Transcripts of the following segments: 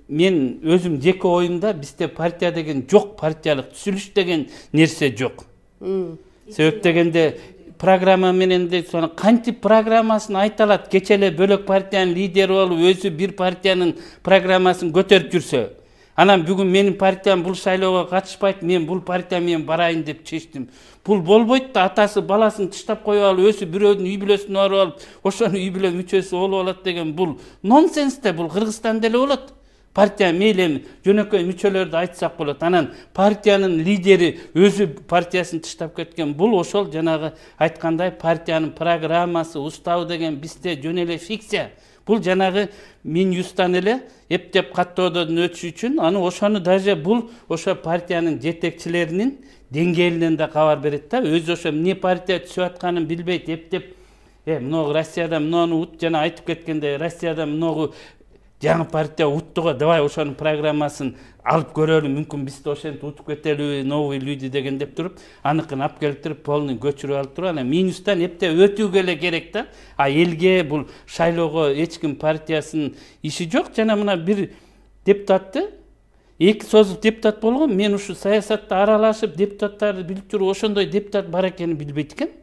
мен өзüm жеке оюмда бизде партия деген жок, партиялык түзүлүш деген нерсе жок. Себеп дегенде программа менен де соны кантип программасын айта алат, кече эле бөлөк партиянын лидери болуп, өзү бир партиянын программасын көтөрүп жүрсө, анан бүгүн менин партиям бул шайлоого катышпайт, мен бул партия менен барайын деп чечтим. Бул болбойт да, атасы баласын тыштап коюп алып, өзү бирөөнүн үй бүлөсүн барып алып, ошонун үй бүлө мүчөсү болуп алат деген бул нонсенс да, бул Кыргызстанда эле болот. Партия мейли жөнөкөй мүчөлөрдү айтсак болот. Анан партиянын лидери өзү партиясын тыштап кеткен. Бул ошол жанагы айткандай партиянын программасы, уставы деген бизде жөн эле фикция. Бул жанагы Минюсттан эле эптеп каттоодон өтүш үчүн, аны ошону даже бул ошо партиянын жетекчилеринин деңгээлинен да кабар берет да. Өзү ошо эмне партия түзүп атканын билбейт, эптеп мыногу Россияда мынуну жана айтып кеткендей, Россияда мыногу жаңы партия уттуга, давай ошонун программасын алып көрөлү, мүмкүн бизде ошентип утуп кетелиби, новые люди деген деп туруп, аныкын алып келип туруп, полный көчүрүп алып туруп, анан Минюсттан эптеп өтүүгө эле керек да. А элге бул шайлоого эч ким партиясынын иши жок. Жана мына бир депутатты, эки созуп депутат болгон, мен ушу саясатта аралашып, депутаттарды билип туруп, ошондой депутат бар экенин билбейт экен.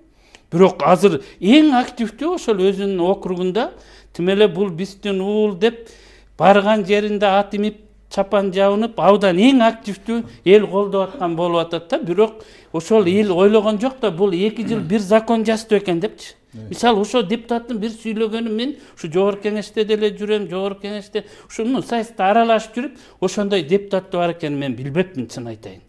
Бирок азыр эң активдүү ошол өзүнүн округунда тим эле бул биздин уул деп барган жеринде ат имип, чапан жабынып, абдан эң активдүү эл колдоп аткан болуп атат да. Бирок ошол эл ойлогон жок да, бул 2 жыл бир закон жазды экен депчи. Мисалы, ошо депутаттын бир сүйлөгөнү мен ушу жогорку кеңеште деле жүрөм, жогорку кеңеште ушуну саясатта аралашып жүрүп, ошондой депутат бар экенин мен билбептин, чын айтайын.